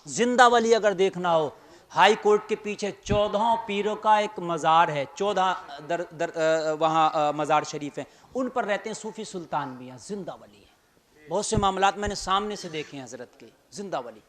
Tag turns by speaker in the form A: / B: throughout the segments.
A: زندہ ولی اگر دیکھنا ہو، ہائی کورٹ کے پیچھے 14 پیروں کا ایک مزار ہے، 14 وہاں مزار شریف ہیں، ان پر رہتے ہیں صوفی سلطان میاں، زندہ ولی ہیں، بہت سے معاملات میں نے سامنے سے دیکھے ہیں حضرت کے، زندہ ولی۔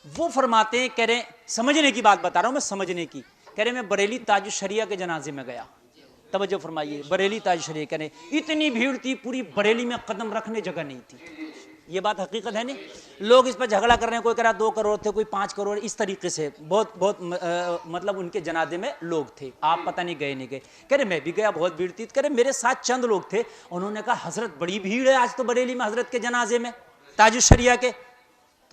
A: وہ فرماتے ہیں، کہہ رہے سمجھنے کی بات بتا رہا ہوں میں، سمجھنے کی، کہہ رہے میں بریلی تاج الشریعہ کے جنازے میں گیا، توجہ فرمائیے، بریلی تاج الشریعہ، کہہ رہے اتنی بھیڑ تھی پوری بریلی میں قدم رکھنے جگہ نہیں تھی۔ یہ بات حقیقت ہے نہیں، لوگ اس پر جھگڑا کر رہے ہیں، کوئی کہہ رہا 2 کروڑ تھے، کوئی 5 کروڑ، اس طریقے سے بہت مطلب ان کے جنازے میں لوگ تھے، آپ پتہ نہیں گئے نہیں گئے۔ کہہ رہے میں بھی گیا، بہت بھیڑ تھی، کہہ رہے میرے ساتھ چند لوگ تھے، انہوں نے کہا حضرت بڑی بھیڑ ہے آج تو بریلی میں حضرت کے جنازے میں تاج الشریعہ کے۔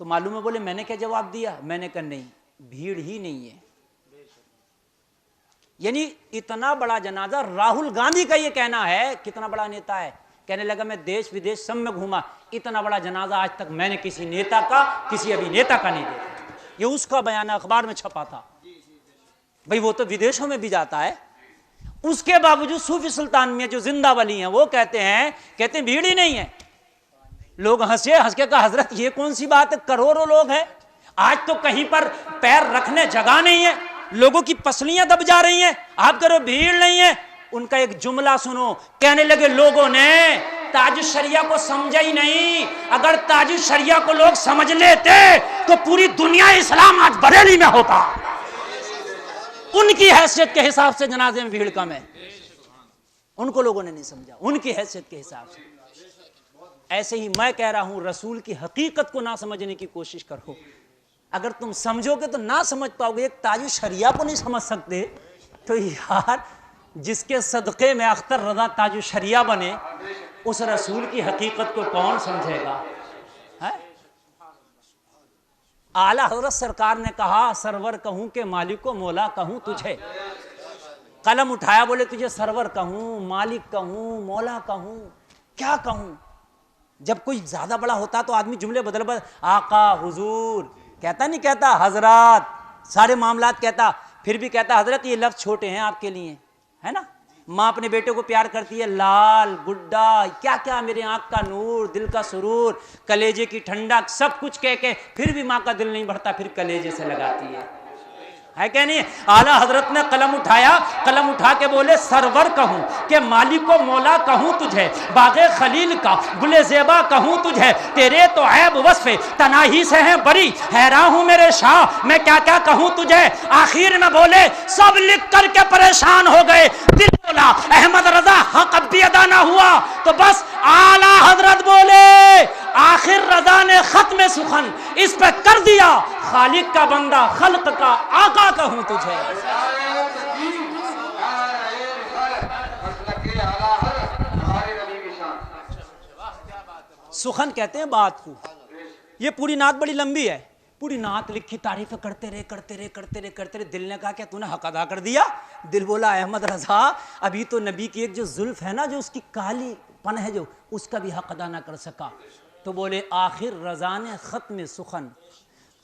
A: تو معلوم ہے بولے میں نے کیا جواب دیا؟ میں نے کہا نہیں، بھیڑ ہی نہیں ہے۔ یعنی اتنا بڑا جنازہ، راہل گاندھی کا یہ کہنا ہے، کتنا بڑا نیتا ہے، کہنے لگا میں دیش ودیش سب میں گھوما، اتنا بڑا جنازہ آج تک میں نے کسی نیتا کا، کسی ابھی نیتا کا نہیں دیکھا۔ یہ اس کا بیان اخبار میں چھپا تھا، بھئی وہ تو ودیشوں میں بھی جاتا ہے۔ اس کے باوجود صوفی سلطان میں جو زندہ ولی ہیں وہ کہتے ہیں بھیڑ ہی نہیں ہے۔ لوگ ہنس کے کہا حضرت یہ کون سی بات ہے، کروڑوں لوگ ہیں، آج تو کہیں پر پیر رکھنے جگہ نہیں ہے، لوگوں کی پسلیاں دب جا رہی ہیں، آپ کرو بھیڑ نہیں ہے۔ ان کا ایک جملہ سنو، کہنے لگے لوگوں نے تاج الشریعہ کو سمجھا ہی نہیں، اگر تاج الشریعہ کو لوگ سمجھ لیتے تو پوری دنیا اسلام آج بریلی میں ہوتا۔ ان کی حیثیت کے حساب سے جنازے میں بھیڑ کم ہے، ان کو لوگوں نے نہیں سمجھا، ان کی حیثیت کے حساب سے۔ ایسے ہی میں کہہ رہا ہوں، رسول کی حقیقت کو نہ سمجھنے کی کوشش کرو، اگر تم سمجھو گے تو نہ سمجھ پاؤ گے۔ ایک تاج الشریعہ کو نہیں سمجھ سکتے تو یار جس کے صدقے میں اختر رضا تاج الشریعہ بنے، اس رسول کی حقیقت کو کون سمجھے گا؟ اعلیٰ حضرت سرکار نے کہا سرور کہوں کہ مالک و مولا کہوں تجھے، قلم اٹھایا بولے تجھے سرور کہوں، مالک کہوں، مولا کہوں، کیا کہوں؟ جب کوئی زیادہ بڑا ہوتا تو آدمی جملے بدل آقا، حضور کہتا نہیں، کہتا حضرات، سارے معاملات کہتا، پھر بھی کہتا حضرت یہ لفظ چھوٹے ہیں آپ کے لیے، ہے نا؟ ماں اپنے بیٹے کو پیار کرتی ہے، لال، گڈا، کیا کیا، میرے آنکھ کا نور، دل کا سرور، کلیجے کی ٹھنڈک، سب کچھ کہہ کے پھر بھی ماں کا دل نہیں بڑھتا، پھر کلیجے سے لگاتی ہے کہ نہیں؟ اعلیٰ حضرت نے قلم اٹھایا، قلم اٹھا کے بولے سرور کہوں کہ مالک و مولا کہوں تجھے، باغ خلیل کا گل زیبا کہوں تجھے، تیرے تو عیب وصف تناہی سے ہیں بری، حیران ہوں میرے شاہ میں کیا کیا کہوں تجھے۔ آخر میں بولے سب لکھ کر کے پریشان ہو گئے، دل بولا احمد رضا حق اب بھی ادا نہ ہوا، تو بس اعلیٰ حضرت بولے آخر رضا نے ختم سخن اس پہ کر دیا، خالق کا بندہ خلق کا آقا کہوں تجھے۔ سخن کہتے ہیں بات کو، یہ پوری نعت بڑی لمبی ہے، پوری نعت لکھی، تعریفیں کرتے رہے، دل نے کہا کہ تو نے حق ادا کر دیا۔ دل بولا احمد رضا ابھی تو نبی کی ایک جو زلف ہے نا، جو اس کی کالی پن ہے، جو اس کا بھی حق ادا نہ کر سکا۔ تو بولے آخر رضا نے ختم سخن،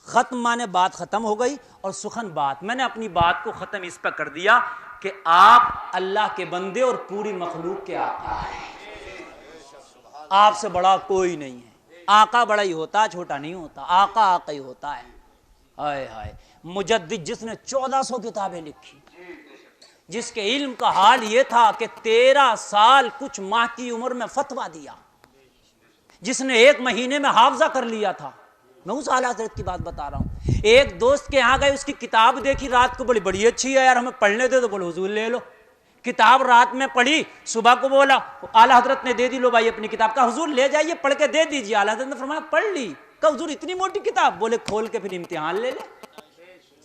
A: ختم مانے بات ختم ہو گئی، اور سخن بات، میں نے اپنی بات کو ختم اس پہ کر دیا کہ آپ اللہ کے بندے اور پوری مخلوق کے آقا ہیں، آپ سے بڑا کوئی نہیں ہے۔ آقا بڑا ہی ہوتا، چھوٹا نہیں ہوتا، آقا آقا ہی ہوتا ہے۔ ہائے ہائے، مجدد جس نے 1400 کتابیں لکھی، جس کے علم کا حال یہ تھا کہ 13 سال کچھ ماہ کی عمر میں فتویٰ دیا، جس نے 1 مہینے میں حافظہ کر لیا تھا، میں اس اعلیٰ حضرت کی بات بتا رہا ہوں۔ ایک دوست کے یہاں گئے، اس کی کتاب دیکھی رات کو، بڑی اچھی ہے یار، ہمیں پڑھنے دے، تو بولے حضور لے لو۔ کتاب رات میں پڑھی، صبح کو بولا، اعلیٰ حضرت نے دے دی، لو بھائی اپنی کتاب، کہا حضور لے جائیے پڑھ کے دے دیجیے۔ اعلیٰ حضرت نے فرمایا پڑھ لی، کہا حضور اتنی موٹی کتاب، بولے کھول کے پھر امتحان لے لے۔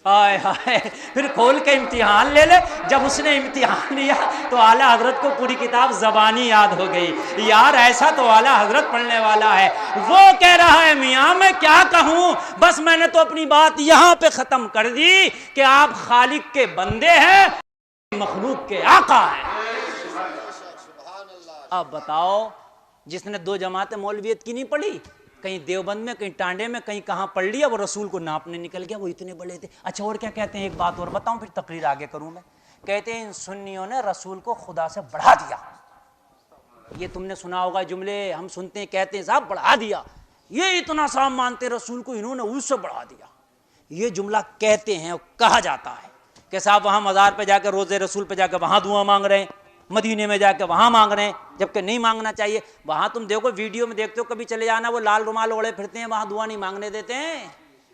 A: ہائے ہائے، پھر کھول کے امتحان لے لے۔ جب اس نے امتحان لیا تو اعلیٰ حضرت کو پوری کتاب زبانی یاد ہو گئی۔ یار ایسا تو اعلیٰ حضرت پڑھنے والا ہے۔ وہ کہہ رہا ہے میاں میں کیا کہوں، بس میں نے تو اپنی بات یہاں پہ ختم کر دی کہ آپ خالق کے بندے ہیں، مخلوق کے آقا ہیں۔ اب بتاؤ، جس نے 2 جماعتیں مولویت کی نہیں پڑھی، کہیں دیوبند میں، کہیں ٹانڈے میں، کہیں کہاں پڑھ لیا، وہ رسول کو ناپنے نکل گیا، وہ اتنے بڑے تھے۔ اچھا اور کیا کہتے ہیں، ایک بات اور بتاؤں پھر تقریر آگے کروں میں۔ کہتے ہیں ان سنیوں نے رسول کو خدا سے بڑھا دیا۔ یہ تم نے سنا ہوگا جملے، ہم سنتے ہیں، کہتے ہیں صاحب بڑھا دیا، یہ اتنا سا مانتے رسول کو، انہوں نے اس سے بڑھا دیا۔ یہ جملہ کہتے ہیں اور کہا جاتا ہے کہ صاحب وہاں مزار پہ جا کے روضہ رسول پہ جا کے وہاں دعا مانگ رہے ہیں، مدینے میں جا کے وہاں مانگ رہے ہیں، جبکہ نہیں مانگنا چاہیے۔ وہاں تم دیکھو ویڈیو میں دیکھتے ہو، کبھی چلے جانا، وہ لال رومال اوڑے پھرتے ہیں، وہاں دعا نہیں مانگنے دیتے ہیں۔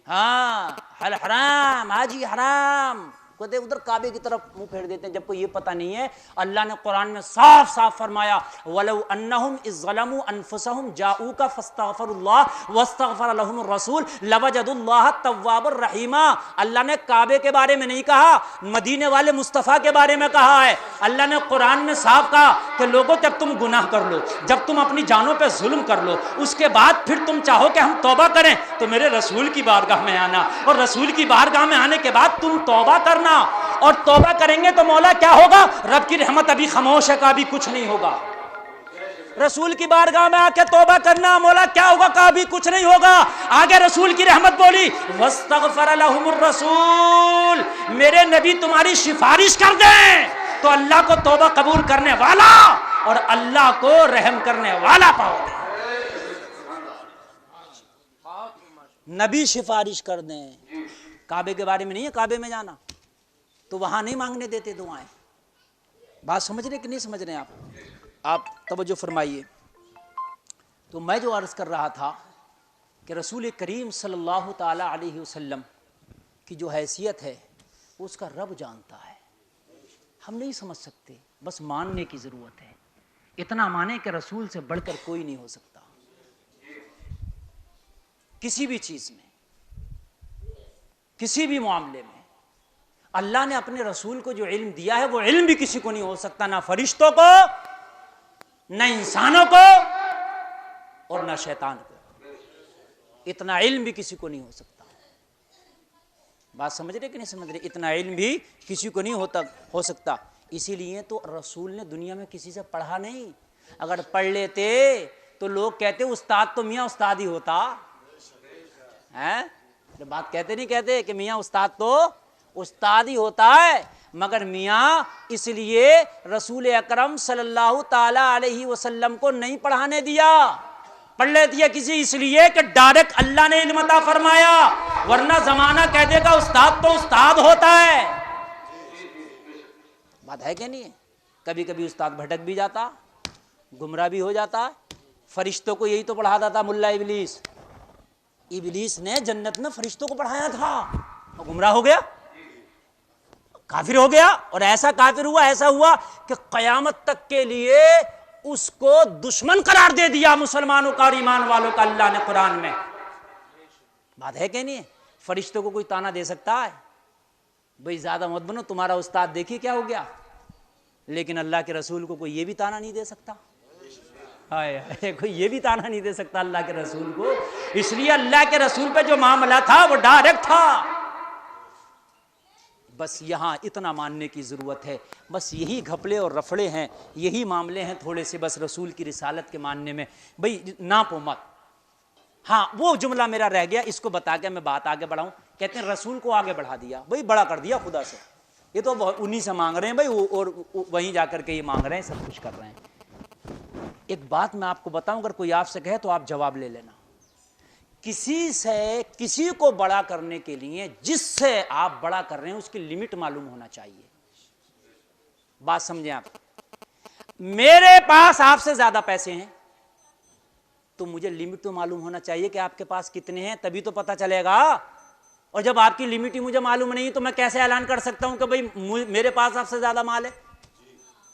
A: ہاں حل حرام، حاجی حرام، کہتے ادھر کعبے کی طرف منہ پھیر دیتے ہیں، جب کو یہ پتہ نہیں ہے اللہ نے قرآن میں صاف صاف فرمایا وَلَوْ أَنَّهُمْ إِذْ ظَلَمُوا أَنفُسَهُمْ جَاءُوكَ فَاسْتَغْفَرُوا اللَّهَ وَاسْتَغْفَرَ لَهُمُ الرَّسُولُ لَوَجَدُوا اللَّهَ تَوَّابًا رَحِيمًا۔ اللہ نے کعبے کے بارے میں نہیں کہا، مدینے والے مصطفیٰ کے بارے میں کہا ہے۔ اللہ نے قرآن میں صاف کہا کہ لوگوں جب تم گناہ کر لو، جب تم اپنی جانوں پہ ظلم کر لو، اس کے بعد پھر تم چاہو کہ ہم توبہ کریں، تو میرے رسول کی بارگاہ میں آنا، اور رسول کی بارگاہ میں آنے کے بعد تم توبہ کرنا، اور توبہ کریں گے تو مولا کیا ہوگا؟ رب کی رحمت ابھی خاموش ہے، ابھی کچھ نہیں ہوگا۔ رسول کی بارگاہ میں آ کے توبہ کرنا، مولا کیا ہوگا؟ کہ ابھی کچھ نہیں ہوگا۔ آگے رسول کی رحمت بولی وَاسْتَغْفَرَ لَهُمُ الرَّسُولُ، میرے نبی تمہاری سفارش کر دیں تو اللہ کو توبہ قبول کرنے والا اور اللہ کو رحم کرنے والا پاؤ گے۔ نبی سفارش کر دیں، کعبے کے بارے میں نہیں ہے کعبے میں جانا، تو وہاں نہیں مانگنے دیتے دعائیں۔ بات سمجھ رہے کہ نہیں سمجھ رہے آپ توجہ فرمائیے۔ تو میں جو عرض کر رہا تھا کہ رسول کریم صلی اللہ تعالی علیہ وسلم کی جو حیثیت ہے وہ اس کا رب جانتا ہے، ہم نہیں سمجھ سکتے، بس ماننے کی ضرورت ہے۔ اتنا مانیں کہ رسول سے بڑھ کر کوئی نہیں ہو سکتا کسی بھی چیز میں، کسی بھی معاملے میں۔ اللہ نے اپنے رسول کو جو علم دیا ہے وہ علم بھی کسی کو نہیں ہو سکتا، نہ فرشتوں کو، نہ انسانوں کو، اور نہ شیطان کو۔ اتنا علم بھی کسی کو نہیں ہو سکتا۔ بات سمجھ رہے کہ نہیں سمجھ رہے؟ اتنا علم بھی کسی کو نہیں ہو سکتا۔ اسی لیے تو رسول نے دنیا میں کسی سے پڑھا نہیں۔ اگر پڑھ لیتے تو لوگ کہتے استاد تو میاں استاد ہی ہوتا ہے، بات کہتے نہیں کہتے کہ میاں استاد تو استاد ہی ہوتا ہے، مگر میاں اس لیے رسول اکرم صلی اللہ تعالی علیہ وسلم کو نہیں پڑھانے دیا۔ پڑھ لیتی ہے کسی اس لیے کہ ڈائریکٹ اللہ نے علم عطا فرمایا، ورنہ زمانہ کہہ دے گا استاد تو استاد ہوتا ہے۔ بات ہے کہ نہیں ہے؟ کبھی کبھی استاد بھٹک بھی جاتا، گمراہ بھی ہو جاتا۔ فرشتوں کو یہی تو پڑھاتا تھا ملا ابلیس۔ ابلیس نے جنت میں فرشتوں کو پڑھایا تھا، اور گمراہ ہو گیا، کافر ہو گیا، اور ایسا کافر ہوا، ایسا ہوا کہ قیامت تک کے لیے اس کو دشمن قرار دے دیا مسلمانوں کا اور ایمان والوں کا اللہ نے قرآن میں۔ بات ہے کہ نہیں ہے؟ فرشتوں کو کوئی تانا دے سکتا ہے؟ بھئی زیادہ مت بنو، تمہارا استاد دیکھیے کیا ہو گیا۔ لیکن اللہ کے رسول کو کوئی یہ بھی تانا نہیں دے سکتا، کوئی یہ بھی تانا نہیں دے سکتا اللہ کے رسول کو۔ اس لیے اللہ کے رسول پہ جو معاملہ تھا وہ ڈائریکٹ تھا۔ بس یہاں اتنا ماننے کی ضرورت ہے، بس یہی گھپلے اور رفڑے ہیں، یہی معاملے ہیں تھوڑے سے بس رسول کی رسالت کے ماننے میں۔ بھئی ناپو مت۔ ہاں وہ جملہ میرا رہ گیا، اس کو بتا کے میں بات آگے بڑھاؤں۔ کہتے ہیں رسول کو آگے بڑھا دیا، بھئی بڑا کر دیا خدا سے، یہ تو انہی سے مانگ رہے ہیں بھئی، اور وہیں جا کر کے یہ مانگ رہے ہیں، سب کچھ کر رہے ہیں۔ ایک بات میں آپ کو بتاؤں، اگر کوئی آپ سے کہے تو آپ جواب لے لینا۔ کسی سے کسی کو بڑا کرنے کے لیے جس سے آپ بڑا کر رہے ہیں اس کی لمٹ معلوم ہونا چاہیے۔ بات سمجھیں آپ؟ میرے پاس آپ سے زیادہ پیسے ہیں تو مجھے لمٹ تو معلوم ہونا چاہیے کہ آپ کے پاس کتنے ہیں، تبھی تو پتہ چلے گا۔ اور جب آپ کی لمٹ ہی مجھے معلوم نہیں تو میں کیسے اعلان کر سکتا ہوں کہ بھئی میرے پاس آپ سے زیادہ مال ہے؟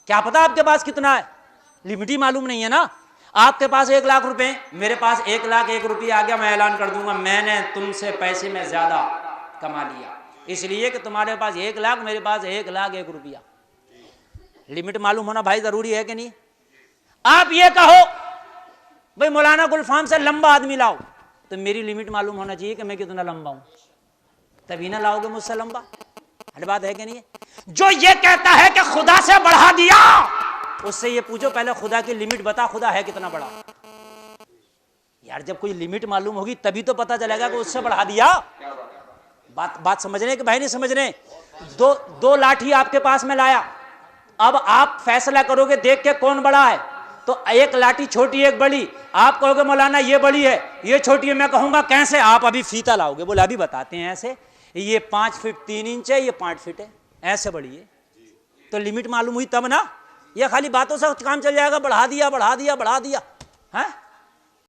A: کیا پتا آپ کے پاس کتنا ہے؟ لمٹ ہی معلوم نہیں ہے نا۔ آپ کے پاس 1 لاکھ روپے، میرے پاس 1,01,000 روپیہ آ گیا، میں اعلان کر دوں گا میں نے تم سے پیسے میں زیادہ کما لیا، اس لیے کہ تمہارے پاس 1 لاکھ، میرے پاس 1,01,000 روپیہ۔ لمٹ معلوم ہونا بھائی ضروری ہے کہ نہیں؟ آپ یہ کہو بھئی مولانا گلفام سے لمبا آدمی لاؤ، تو میری لمٹ معلوم ہونا چاہیے کہ میں کتنا لمبا ہوں، تبھی نہ لاؤ گے مجھ سے لمبا۔ ہر بات ہے کہ نہیں ہے؟ جو یہ کہتا ہے کہ خدا سے بڑھا دیا، اس سے یہ پوچھو پہلے خدا کی لمٹ بتا، خدا ہے کتنا بڑا؟ یار جب کوئی لمٹ معلوم ہوگی تبھی تو پتا چلے گا کہ اس سے بڑھا دیا۔ بات سمجھ رہے ہیں کہ بھائی نہیں سمجھ رہے؟ دو لاٹھی آپ کے پاس میں لایا، اب آپ فیصلہ کرو گے دیکھ کے کون بڑا ہے، تو ایک لاٹھی چھوٹی ایک بڑی، آپ کہو گے مولانا یہ بڑی ہے یہ چھوٹی ہے، میں کہوں گا کیسے؟ آپ ابھی فیتا لاؤ گے، بولے ابھی بتاتے ہیں ایسے، یہ 5 فٹ 3 انچ ہے، یہ 5 فٹ ہے، ایسے بڑی ہے، تو لمٹ معلوم ہوئی تب نا، یہ خالی باتوں سے کام چل جائے گا، بڑھا دیا بڑھا دیا بڑھا دیا، ہاں